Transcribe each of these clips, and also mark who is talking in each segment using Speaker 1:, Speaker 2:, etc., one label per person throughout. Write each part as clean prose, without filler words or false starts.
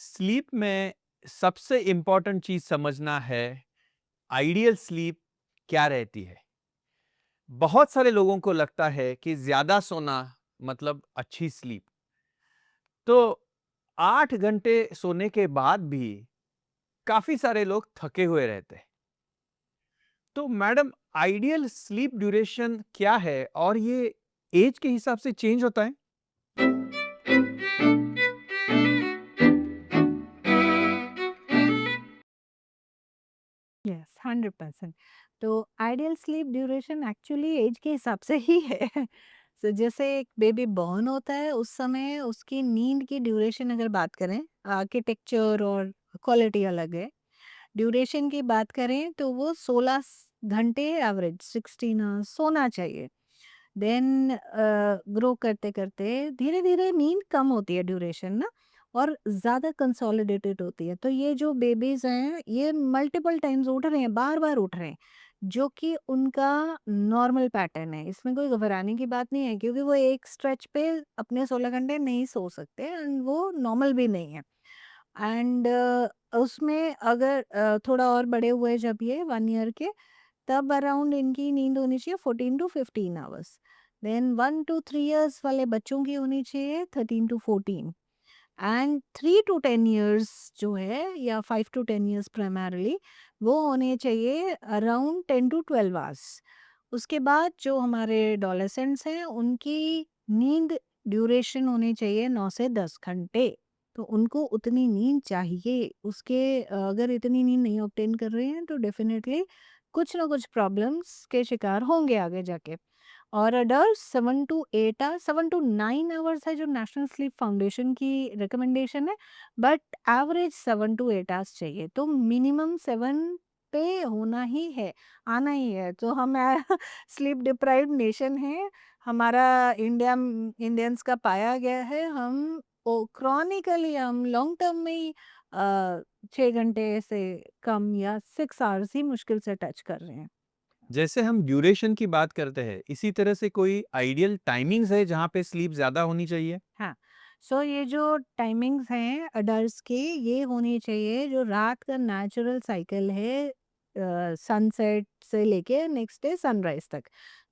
Speaker 1: Sleep में सबसे important चीज समझना है आइडियल स्लीप क्या रहती है। बहुत सारे लोगों को लगता है कि ज्यादा सोना मतलब अच्छी स्लीप। तो 8 घंटे सोने के बाद भी काफी सारे लोग थके हुए रहते हैं। तो मैडम, आइडियल स्लीप ड्यूरेशन क्या है और ये एज के हिसाब से चेंज होता है?
Speaker 2: यस 100%। तो ideal sleep duration actually age के हिसाब से ही है। so, जैसे एक बेबी बॉर्न होता है उस समय उसकी नींद की ड्यूरेशन अगर बात करें, आर्किटेक्चर और क्वालिटी अलग है। ड्यूरेशन की बात करें तो वो 16 घंटे एवरेज 16 सोना चाहिए। देन ग्रो करते करते धीरे धीरे नींद कम होती है ड्यूरेशन ना, और ज़्यादा कंसोलिडेटेड होती है। तो ये जो बेबीज़ हैं ये मल्टीपल टाइम्स उठ रहे हैं, बार बार उठ रहे हैं, जो कि उनका नॉर्मल पैटर्न है। इसमें कोई घबराने की बात नहीं है, क्योंकि वो एक स्ट्रेच पे अपने 16 घंटे नहीं सो सकते एंड वो नॉर्मल भी नहीं है। एंड उसमें अगर थोड़ा और बड़े हुए जब ये 1 ईयर के, तब अराउंड इनकी नींद होनी चाहिए 14 to 15 hours. Then 1 to 3 years वाले बच्चों की होनी चाहिए 13 to 14। एंड 3 to 10 इयर्स जो है, या 5 to 10 इयर्स प्राइमरली, वो होने चाहिए अराउंड 10 to 12 आवर्स। उसके बाद जो हमारे डोलेसेंट्स हैं उनकी नींद ड्यूरेशन होनी चाहिए 9 से 10 घंटे। तो उनको उतनी नींद चाहिए। उसके अगर इतनी नींद नहीं ऑब्टेन कर रहे हैं तो डेफिनेटली कुछ ना कुछ प्रॉब्लम्स के शिकार होंगे आगे जाके। और adult 7 to 8 hours, 7 to 9 hours है जो नेशनल स्लीप फाउंडेशन की रिकमेंडेशन है। बट एवरेज 7 to 8 आवर्स चाहिए, तो मिनिमम 7 पे होना ही है, आना ही है। तो हम स्लीप डिप्राइव्ड नेशन है। हमारा इंडियंस का पाया गया है, हम क्रॉनिकली हम लॉन्ग टर्म में ही 6 घंटे से कम या 6 आवर्स ही मुश्किल से टच कर रहे हैं।
Speaker 1: जैसे हम ड्यूरेशन की बात करते हैं, इसी तरह से कोई आइडियल टाइमिंग्स है जहाँ पे स्लीप ज़्यादा होनी चाहिए?
Speaker 2: हाँ, सो ये जो टाइमिंग्स हैं अडल्ट्स की, ये होनी चाहिए जो रात का नेचुरल साइकिल है, सनसेट से लेके नेक्स्ट डे सनराइज तक।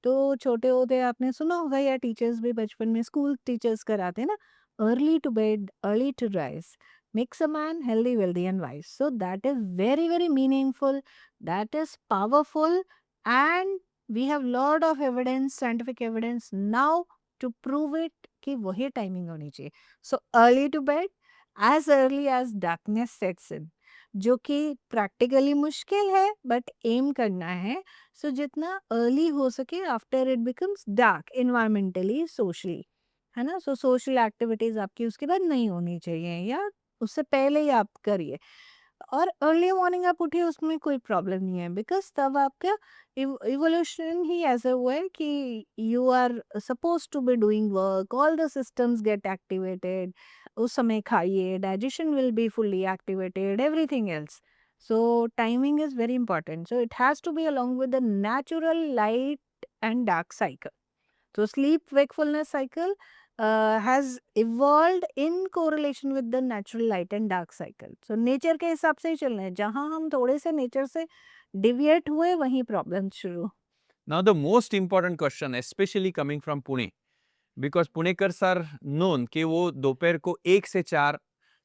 Speaker 2: तो छोटे होते आपने सुना होगा, या टीचर्स भी बचपन में स्कूल टीचर्स कराते हैं ना, early to bed early to rise makes a man healthy wealthy and wise. So that is very very meaningful, that is powerful, and we have lot of evidence, scientific evidence now to prove it कि वही timing होनी चाहिए। So early to bed as early as darkness sets in, जो कि practically मुश्किल है but M करना है। सो जितना अर्ली हो सके after it becomes dark environmentally socially, है ना। सो सोशल एक्टिविटीज आपकी उसके बाद नहीं होनी चाहिए, या उससे पहले ही आप करिए। और अर्ली मॉर्निंग आप उठिए, उसमें कोई प्रॉब्लम नहीं है, बिकॉज तब आपका इवोल्यूशन ही ऐसा हुआ है कि you are suppose to be doing work, all the systems get activated. उस समय खाइए, digestion will be fully activated, everything else. So timing is very important, so it has to be along with the natural light and dark cycle. So sleep wakefulness cycle has evolved in correlation with the natural light and dark cycle. So nature के हिसाब से ही चलना है, जहाँ हम थोड़े से nature से डिविएट हुए वहीं प्रॉब्लम शुरू।
Speaker 1: Now the most important question, especially coming from Pune, because पुणेकर्स आर नोन कि वो दोपहर को 1 से 4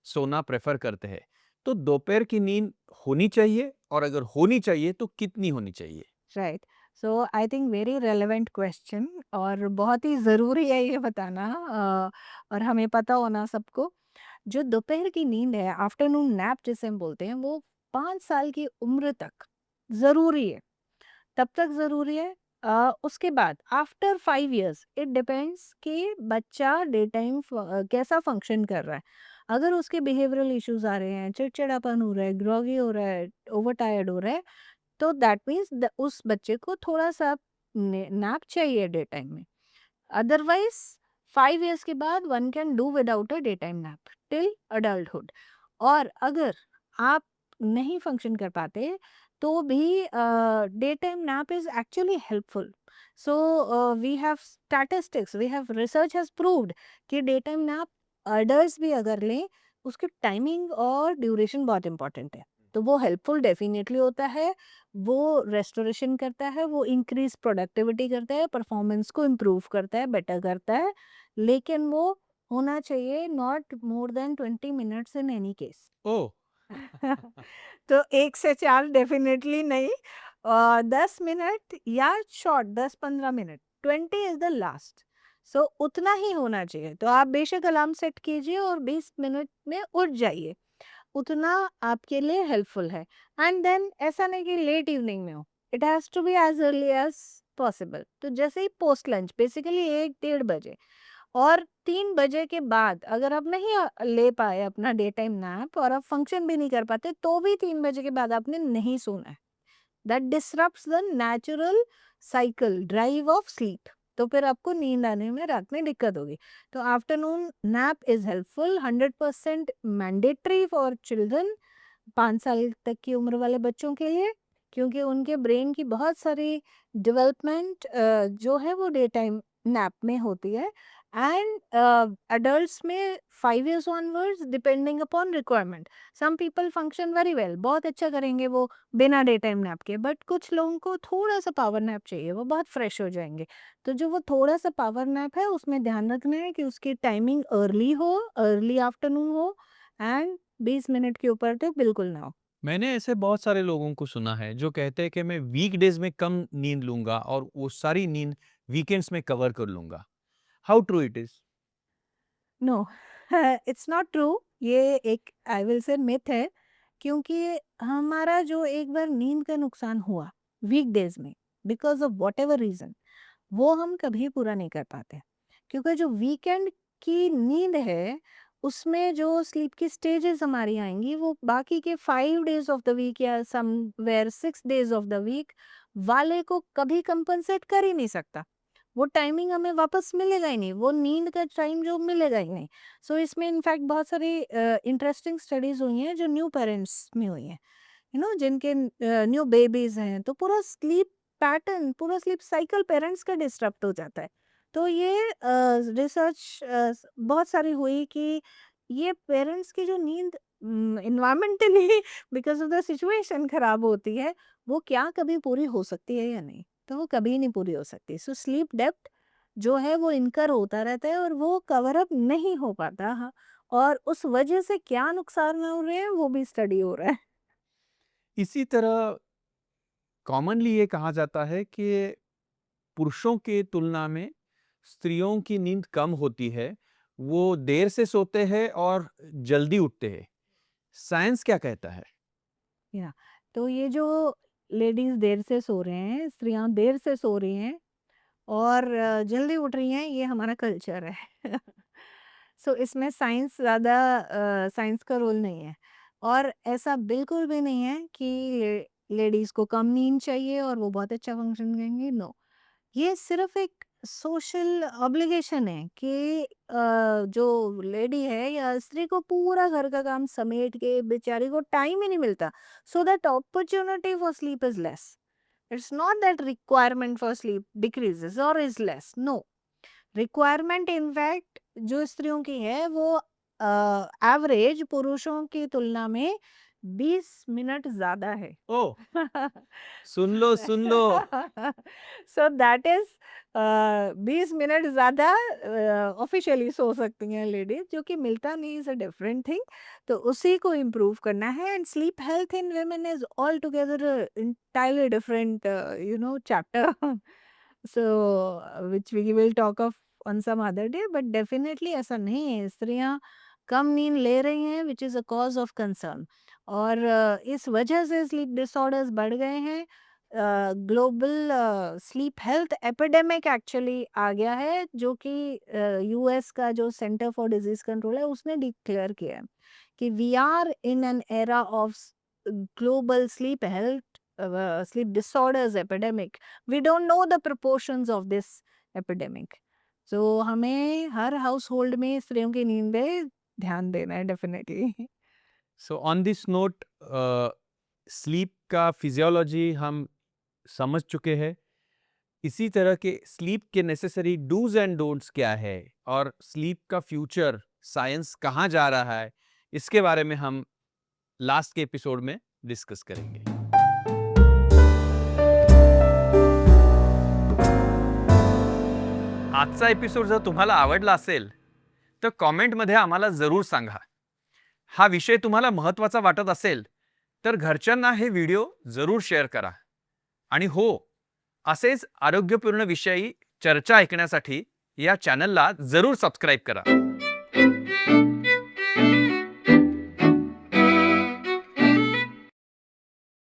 Speaker 1: सोना प्रेफर करते हैं। तो दोपहर की नींद होनी चाहिए और अगर होनी चाहिए तो कितनी होनी चाहिए?
Speaker 2: Right. So I think very relevant question, और बहुत ही ज़रूरी है ये बताना, और हमें पता होना सबको। जो दोपहर की नींद है, आफ्टरनून नैप जिसे हम बोलते हैं, वो 5 साल की उम्र तक ज़रूरी है। तब तक ज़रूरी है। उसके बाद आफ्टर 5 इयर्स इट डिपेंड्स कि बच्चा डे टाइम कैसा फंक्शन कर रहा है। अगर उसके बिहेवियरल इश्यूज आ रहे हैं, चिड़चिड़ापन हो रहा है, ग्रॉगी हो रहा है, ओवर टायर्ड हो रहा है, तो दैट मीन्स उस बच्चे को थोड़ा सा नैप चाहिए डे टाइम में। अदरवाइज 5 इयर्स के बाद one can do without a day time nap till adulthood. और अगर आप नहीं फंक्शन कर पाते तो भी day time nap is actually helpful. So we have statistics, we have research has proved कि डे टाइम नैप अडल्ट्स भी अगर लें उसकी टाइमिंग और ड्यूरेशन बहुत इंपॉर्टेंट है। तो वो हेल्पफुल डेफिनेटली होता है, वो रेस्टोरेशन करता है, वो इंक्रीज़ प्रोडक्टिविटी करता है, परफॉर्मेंस को इम्प्रूव करता है, बेटर करता है, लेकिन वो होना चाहिए not more than 20 minutes in any case.
Speaker 1: Oh!
Speaker 2: तो 1 से 4 डेफ़िनेटली नहीं, 10 मिनट या short 10-15 minute, 20 is the last. So उतना ही होना चाहिए। तो आप बेशक अलार्म सेट कीजिए और 20 मिनट में उठ जाइए, उतना आपके लिए हेल्पफुल है। एंड देन ऐसा नहीं कि लेट इवनिंग में हो, it has to be as early as possible. तो जैसे ही पोस्ट लंच बेसिकली 1 डेढ़ बजे और 3 बजे के बाद अगर आप नहीं ले पाए अपना डे टाइम नैप और आप फंक्शन भी नहीं कर पाते, तो भी 3 बजे के बाद आपने नहीं सोना है। That disrupts the natural cycle drive of sleep. तो फिर आपको नींद आने में रात में दिक्कत होगी। तो afternoon nap is helpful, 100% mandatory for children, 5 साल तक की उम्र वाले बच्चों के लिए, क्योंकि उनके ब्रेन की बहुत सारी डेवलपमेंट जो है वो डे टाइम नैप में होती है। एंड एडल्ट्स में 5 years onwards depending upon requirement. Some people function very well, बहुत अच्छा करेंगे वो बिना डे टाइम नैप के, बट कुछ लोगों को थोड़ा-सा पावर नैप चाहिए, वो बहुत फ्रेश हो जाएँगे। तो जो वो थोड़ा-सा पावर नैप है उसमें ध्यान रखना है कि उसकी टाइमिंग अर्ली हो, अर्ली आफ्टरनून हो एंड 20 मिनट के ऊपर तो बिल्कुल ना हो।
Speaker 1: मैंने ऐसे बहुत सारे लोगों को सुना है जो कहते हैं कि मैं वीकडेज़ में कम नींद लूँगा और वो सारी नींद वीकेंड्स में कवर कर लूँगा। How true it is?
Speaker 2: No, it's not true. ये एक आई विल से मिथ है, क्योंकि हमारा जो एक बार नींद का नुकसान हुआ वीकडेज़ में बिकॉज़ ऑफ व्हाटएवर रीज़न, वो हम कभी पूरा नहीं कर पाते। क्योंकि जो वीकेंड की नींद है, उसमें जो स्लीप की स्टेजेस हमारी आएँगी, वो बाकी के 5 डेज़ ऑफ द वीक या somewhere 6 days of the week वाले को कभी कंपनसेट कर ही नहीं सकता। वो टाइमिंग हमें वापस मिलेगा ही नहीं, वो नींद का टाइम जो मिलेगा ही नहीं। सो इसमें इनफैक्ट बहुत सारी इंटरेस्टिंग स्टडीज़ हुई हैं जो न्यू पेरेंट्स में हुई हैं। जिनके न्यू बेबीज हैं, तो पूरा स्लीप पैटर्न, पूरा स्लीप साइकिल पेरेंट्स का डिस्टर्ब हो जाता है। तो ये रिसर्च बहुत सारी हुई कि ये पेरेंट्स की जो नींद environmentally because of the situation खराब होती है, वो क्या कभी पूरी हो सकती है या नहीं? तो वो कभी नहीं पूरी हो सकती। सो स्लीप डेप्थ जो है वो इनकर होता रहता है और वो कवर अप नहीं हो पाता। हाँ, और उस वजह से क्या नुकसान हो रहे हैं वो भी स्टडी हो रहा है।
Speaker 1: इसी तरह कॉमनली ये कहा जाता है कि पुरुषों के तुलना में स्त्रियों की नींद कम होती है। वो देर से सोते हैं और जल्दी उठते हैं। साइंस क्या कहता है?
Speaker 2: या तो ये जो लेडीज देर से सो रहे हैं, स्त्रियां देर से सो रही हैं और जल्दी उठ रही हैं, ये हमारा कल्चर है। सो इसमें साइंस ज़्यादा साइंस का रोल नहीं है। और ऐसा बिल्कुल भी नहीं है कि लेडीज को कम नींद चाहिए और वो बहुत अच्छा फंक्शन करेंगी, नो। ये सिर्फ एक सोशल ऑब्लिगेशन है कि जो लेडी है या स्त्री को पूरा घर का काम समेट के बेचारी को टाइम ही नहीं मिलता, so that opportunity for sleep is less. It's not that requirement for sleep decreases और is less, no. Requirement in fact जो स्त्रियों की है वो एवरेज पुरुषों की तुलना में 20 मिनट ज्यादा है।
Speaker 1: ओह! सुन लो, सुन लो।
Speaker 2: सो दैट इज 20 मिनट ज्यादा ऑफिशियली सो सकती हैं लेडीज, जो कि मिलता नहीं, इज अ डिफरेंट थिंग। तो उसी को इम्प्रूव करना है and sleep health in women is all together entirely different chapter. So which we will talk of on some other day, but definitely ऐसा नहीं है, स्त्रियां कम नींद ले रही हैं which is a cause of concern. और इस वजह से स्लीप डिसऑर्डर्स बढ़ गए हैं। Global sleep health epidemic actually आ गया है, जो कि यूएस का जो सेंटर फॉर डिजीज कंट्रोल है उसने डिक्लेयर किया है कि we are in an era of global sleep health, sleep disorders epidemic. We don't know the proportions of this epidemic. So हमें हर हाउस होल्ड में स्त्रियों की नींद पे ध्यान देना है definitely.
Speaker 1: So on this note sleep का फिजियोलॉजी हम समझ चुके हैं। इसी तरह के स्लीप के नेसेसरी डूज़ एंड डोंट्स क्या है और स्लीप का फ्यूचर साइंस कहाँ जा रहा है, इसके बारे में हम लास्ट के एपिसोड में डिस्कस करेंगे। आजचा एपिसोड जर तुम्हाला आवडला असेल तर कॉमेंटमध्ये आम्हाला जरूर सांगा। हा विषय तुम्हाला महत्त्वाचा वाटत असेल तर घरच्यांना हे व्हिडिओ जरूर शेअर करा। आणि हो, असेच आरोग्यपूर्ण विषयी चर्चा ऐकण्यासाठी या चॅनलला जरूर सबस्क्राईब करा।